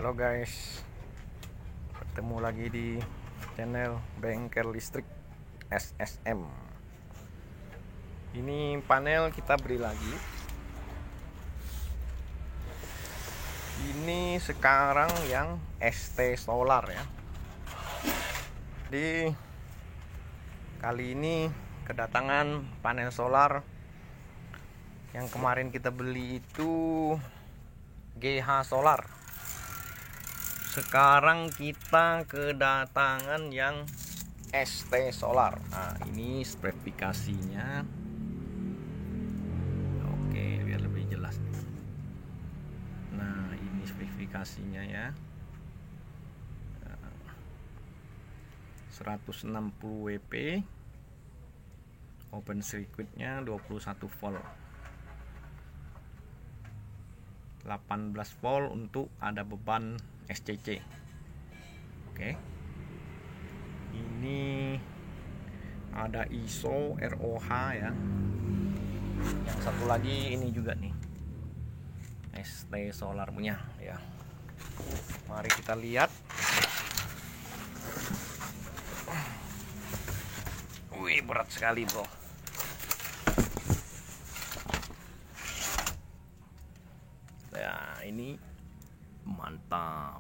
Halo guys, bertemu lagi di channel Bengkel Listrik SSM. Ini panel kita beli lagi. Ini sekarang yang ST Solar ya. Jadi kali ini kedatangan panel solar. Yang kemarin kita beli itu GH Solar. Sekarang kita kedatangan yang ST Solar. Nah, ini spesifikasinya. Oke, biar lebih jelas. Nah, ini spesifikasinya ya. 160 WP. Open circuitnya 21 volt. 18 volt untuk ada beban SCC. Oke. Ini ada ISO ROH ya. Yang satu lagi ini juga nih. ST Solar punya ya. Mari kita lihat. Wih, berat sekali, bro. Ya, ini mantap,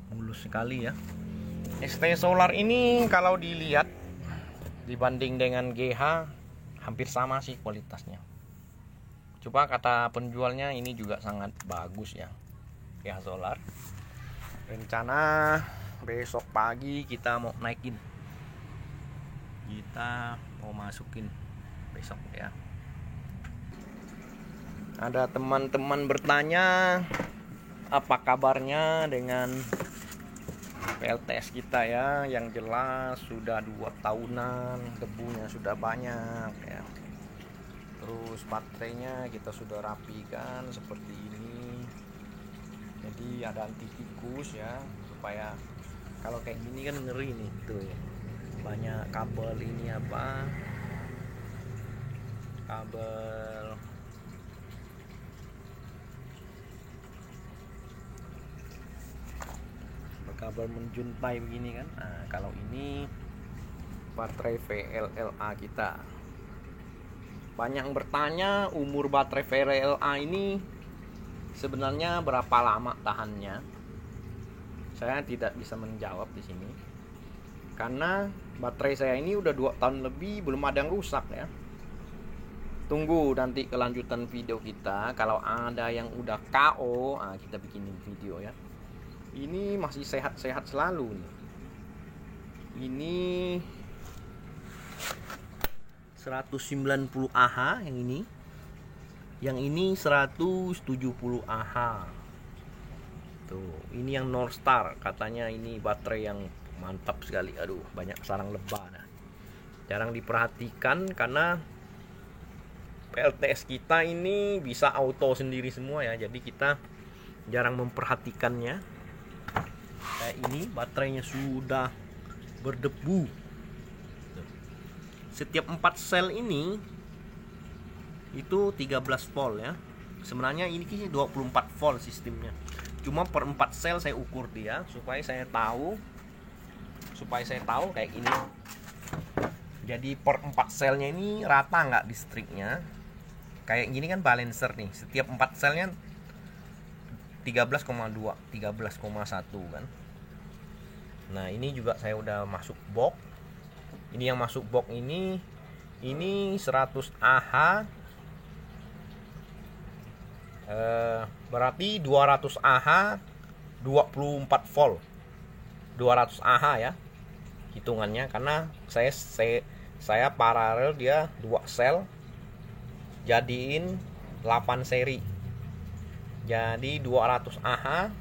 mulus sekali ya. ST Solar ini kalau dilihat dibanding dengan GH hampir sama sih kualitasnya. Coba kata penjualnya ini juga sangat bagus ya, GH Solar. Rencana besok pagi kita mau naikin, kita mau masukin besok ya. Ada teman-teman bertanya apa kabarnya dengan PLTS kita ya, yang jelas sudah 2 tahunan, debunya sudah banyak ya. Terus baterainya kita sudah rapikan seperti ini. Jadi ada anti tikus ya, supaya kalau kayak gini kan ngeri nih tuh ya. Banyak kabel ini apa? Kabel menjuntai begini kan. Nah, kalau ini baterai VLLA kita. Banyak yang bertanya umur baterai VLLA ini sebenarnya berapa lama tahannya. Saya tidak bisa menjawab di sini. Karena baterai saya ini udah 2 tahun lebih belum ada yang rusak ya. Tunggu nanti kelanjutan video kita. Kalau ada yang udah KO, nah kita bikinin video ya. Ini masih sehat-sehat selalu nih. Ini 190 Ah yang ini. Yang ini 170 Ah. Tuh, ini yang North Star, katanya ini baterai yang mantap sekali. Aduh, banyak sarang lebah nah. Jarang diperhatikan karena PLTS kita ini bisa auto sendiri semua ya. Jadi kita jarang memperhatikannya. Kayak ini baterainya sudah berdebu. Setiap 4 sel ini itu 13 volt ya. Sebenarnya ini 24 volt sistemnya. Cuma per 4 sel saya ukur dia supaya saya tahu kayak ini. Jadi per 4 selnya ini rata nggak listriknya. Kayak gini kan balancer nih. Setiap 4 selnya 13,2, 13,1 kan. Nah, ini juga saya udah masuk box. Ini yang masuk box ini 100 Ah. Berarti 200 Ah 24 volt. 200 Ah ya. Hitungannya karena saya paralel dia 2 sel jadiin 8 seri. Jadi 200 Ah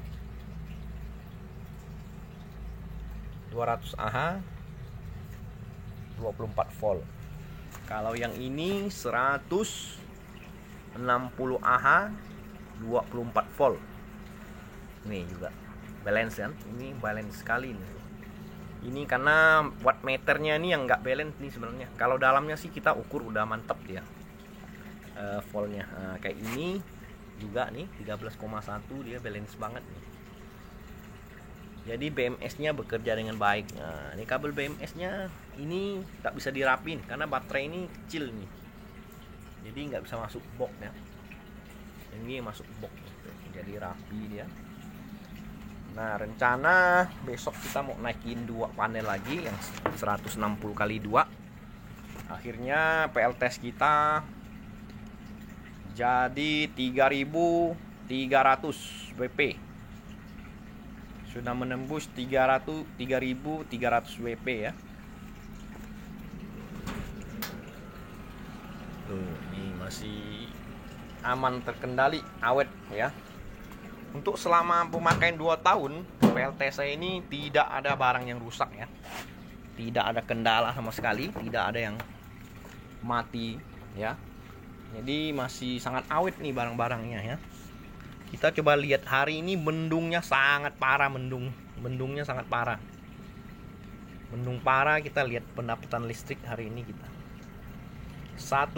24 volt. Kalau yang ini 160 Ah 24 volt. Nih juga balance kan. Ini balance sekali nih. Ini karena wattmeternya ini yang nggak balance nih sebenarnya. Kalau dalamnya sih kita ukur udah mantep dia voltnya. Nah, kayak ini juga nih, 13,1, dia balance banget nih. Jadi BMS-nya bekerja dengan baik. Nah, ini kabel BMS-nya ini tak bisa dirapin karena baterai ini kecil nih. Jadi nggak bisa masuk box ya. Ini masuk box, jadi rapi dia. Nah, rencana besok kita mau naikin 2 panel lagi yang 160x2. Akhirnya PLTS kita jadi 3.300 WP. Sudah menembus 3.300 WP ya. Tuh, ini masih aman, terkendali, awet ya. Untuk selama pemakaian 2 tahun PLTS saya ini tidak ada barang yang rusak ya. Tidak ada kendala sama sekali, tidak ada yang mati ya. Jadi masih sangat awet nih barang-barangnya ya. Kita coba lihat hari ini mendungnya sangat parah, mendungnya sangat parah. Mendung parah, kita lihat pendapatan listrik hari ini kita 1,7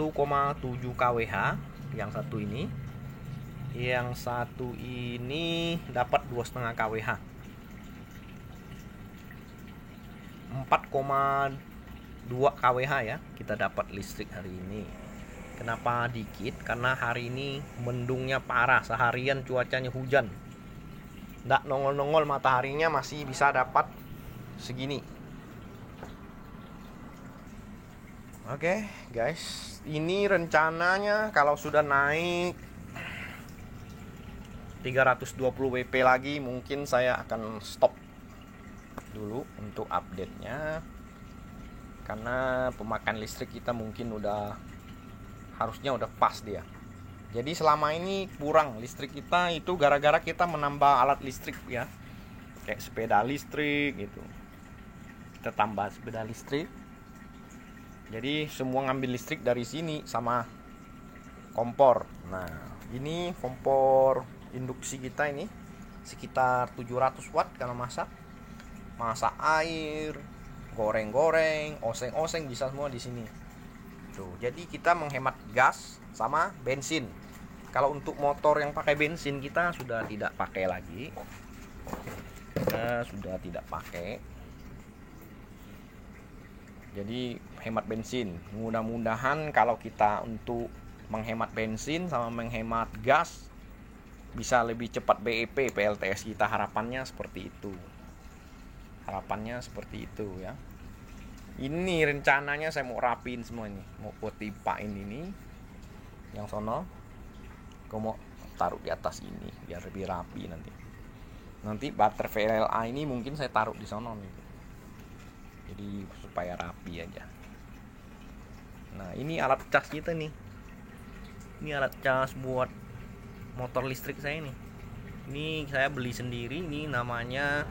kWh yang satu ini. Yang satu ini dapat 2,5 kWh. 4,2 kWh ya kita dapat listrik hari ini. Kenapa dikit? Karena hari ini mendungnya parah, seharian cuacanya hujan. Nggak nongol-nongol mataharinya masih bisa dapat segini. Oke, guys, ini rencananya kalau sudah naik 320 WP lagi mungkin saya akan stop dulu untuk update-nya, karena pemakaian listrik kita mungkin harusnya udah pas dia. Jadi selama ini kurang listrik kita itu gara-gara kita menambah alat listrik ya, kayak sepeda listrik gitu. Kita tambah sepeda listrik, jadi semua ngambil listrik dari sini sama kompor. Nah, ini kompor induksi kita ini sekitar 700 watt kalau masak air, goreng-goreng, oseng-oseng bisa semua di sini. Tuh, jadi kita menghemat gas sama bensin. Kalau untuk motor yang pakai bensin kita sudah tidak pakai lagi. Sudah tidak pakai. Jadi hemat bensin. Mudah-mudahan kalau kita untuk menghemat bensin sama menghemat gas bisa lebih cepat BEP PLTS kita, harapannya seperti itu. Harapannya seperti itu ya. Ini rencananya saya mau rapiin semua ini, mau tipain ini yang sono, aku mau taruh di atas ini biar lebih rapi nanti. Nanti baterai VLLA ini mungkin saya taruh di sono nih, jadi supaya rapi aja. Nah, ini alat cas kita nih. Ini alat cas buat motor listrik saya nih. Ini saya beli sendiri, ini namanya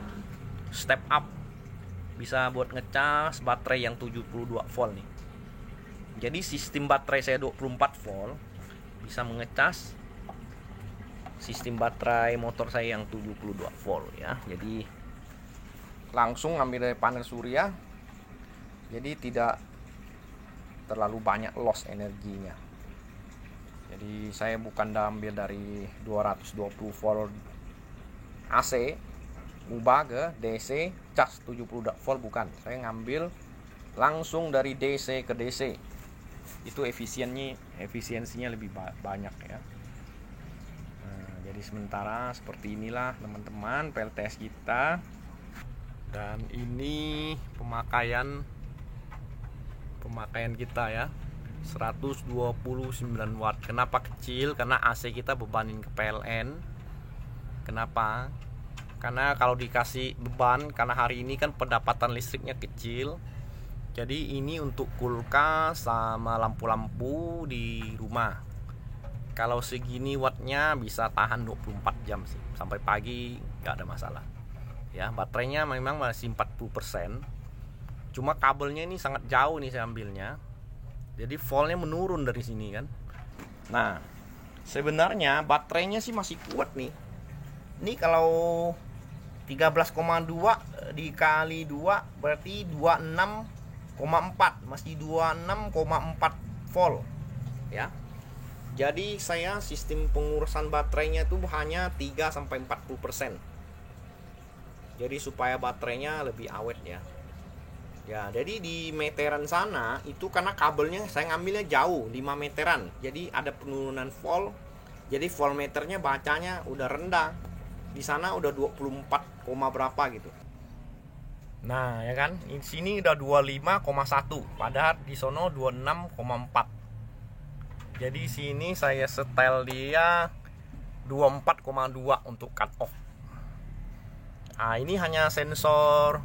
Step Up. Bisa buat ngecas baterai yang 72 volt nih. Jadi sistem baterai saya 24 volt bisa mengecas sistem baterai motor saya yang 72 volt ya. Jadi langsung ambil dari panel surya. Jadi tidak terlalu banyak loss energinya. Jadi saya bukan ambil dari 220 volt AC ubah ke DC cas 70 volt, bukan. Saya ngambil langsung dari DC ke DC. Itu efisiensinya lebih banyak ya. Nah, jadi sementara seperti inilah teman-teman PLTS kita. Dan ini pemakaian kita ya, 129 watt. Kenapa kecil? Karena AC kita bebanin ke PLN. Kenapa? Karena kalau dikasih beban, karena hari ini kan pendapatan listriknya kecil, jadi ini untuk kulkas sama lampu-lampu di rumah. Kalau segini wattnya bisa tahan 24 jam sih, sampai pagi nggak ada masalah ya. Baterainya memang masih 40%, cuma kabelnya ini sangat jauh nih saya ambilnya, jadi voltnya menurun dari sini kan. Nah, sebenarnya baterainya sih masih kuat nih. Ini kalau 13,2 dikali 2 berarti 26,4, masih 26,4 volt ya. Jadi saya sistem pengurusan baterainya itu hanya 3-40%. Jadi supaya baterainya lebih awet ya. Ya, jadi di meteran sana itu karena kabelnya saya ngambilnya jauh, 5 meteran. Jadi ada penurunan volt. Jadi voltmeternya bacanya udah rendah. Di sana udah 24, berapa gitu. Nah, ya kan? Di sini udah 25,1, padahal di sono 26,4. Jadi sini saya setel dia 24,2 untuk cut off. Nah, ini hanya sensor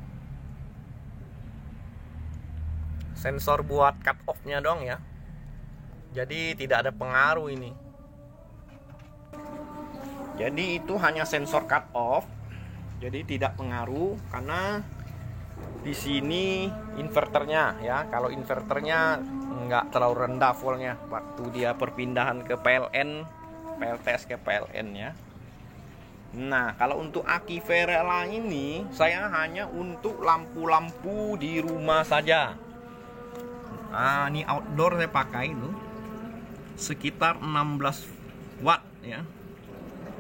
buat cut off-nya dong ya. Jadi tidak ada pengaruh ini. Jadi itu hanya sensor cut off. Jadi tidak pengaruh karena di sini inverternya ya. Kalau inverternya nggak terlalu rendah voltnya waktu dia perpindahan ke PLN, PLTS ke PLN ya. Nah, kalau untuk aki VRLA ini saya hanya untuk lampu-lampu di rumah saja. Nah, ini outdoor saya pakai itu sekitar 16 watt ya.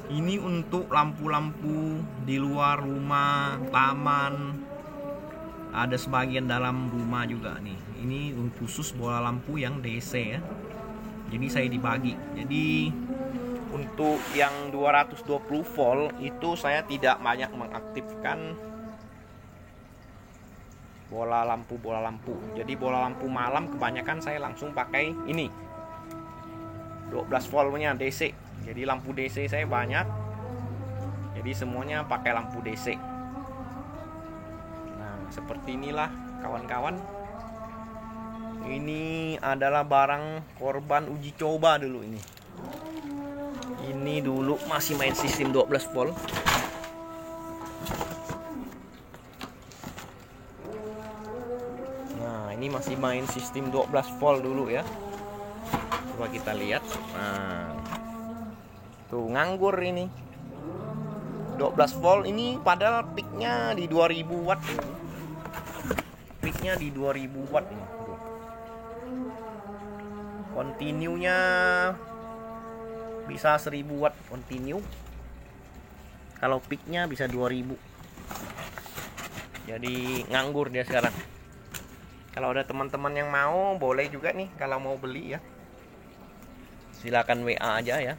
Ini untuk lampu-lampu di luar rumah, taman, ada sebagian dalam rumah juga nih. Ini khusus bola lampu yang DC ya. Jadi saya dibagi. Jadi untuk yang 220 volt itu saya tidak banyak mengaktifkan bola lampu. Jadi bola lampu malam kebanyakan saya langsung pakai ini 12 voltnya DC. Jadi lampu DC saya banyak. Jadi semuanya pakai lampu DC. Nah, seperti inilah kawan-kawan. Ini adalah barang korban uji coba dulu ini. Ini dulu masih main sistem 12 volt. Ini masih main sistem 12 volt dulu ya. Coba kita lihat. Nah, tuh nganggur ini 12 volt ini, padahal peaknya di 2000 watt. Peaknya di 2000 watt nih. Continue-nya bisa 1000 watt continue. Kalau peaknya bisa 2000. Jadi nganggur dia sekarang. Kalau ada teman-teman yang mau, boleh juga nih kalau mau beli ya. Silakan WA aja ya.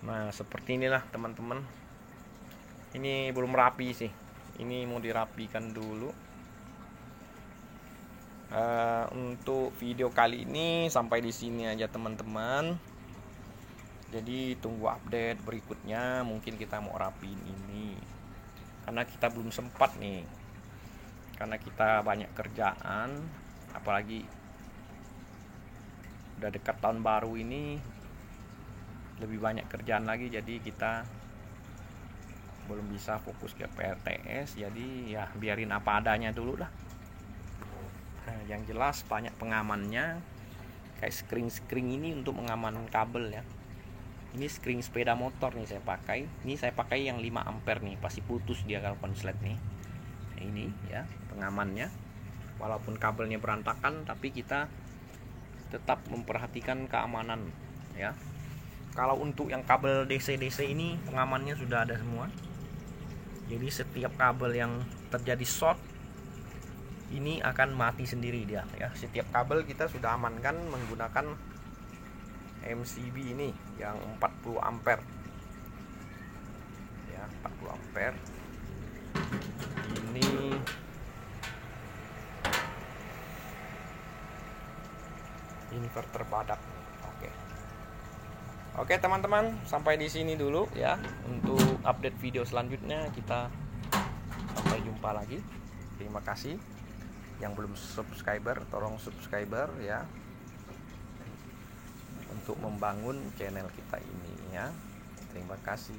Nah, seperti inilah teman-teman. Ini belum rapi sih. Ini mau dirapikan dulu. Untuk video kali ini sampai di sini aja teman-teman. Jadi tunggu update berikutnya. Mungkin kita mau rapiin ini. Karena kita belum sempat nih. Karena kita banyak kerjaan, apalagi udah dekat tahun baru ini, lebih banyak kerjaan lagi, jadi kita belum bisa fokus ke PLTS. Jadi ya biarin apa adanya dulu lah. Nah, yang jelas banyak pengamannya, kayak screen ini untuk mengamankan kabel ya. Ini screen sepeda motor nih saya pakai. Ini saya pakai yang 5 ampere nih, pasti putus dia kalau konslet nih. Ini ya pengamannya, walaupun kabelnya berantakan tapi kita tetap memperhatikan keamanan ya. Kalau untuk yang kabel DC ini pengamannya sudah ada semua. Jadi setiap kabel yang terjadi short ini akan mati sendiri dia ya. Setiap kabel kita sudah amankan menggunakan MCB ini yang 40 ampere ya, 40 ampere. Ini inverter badak. Oke teman-teman, sampai di sini dulu ya. Untuk update video selanjutnya kita sampai jumpa lagi. Terima kasih. Yang belum subscriber, tolong subscriber ya, untuk membangun channel kita ini ya. Terima kasih.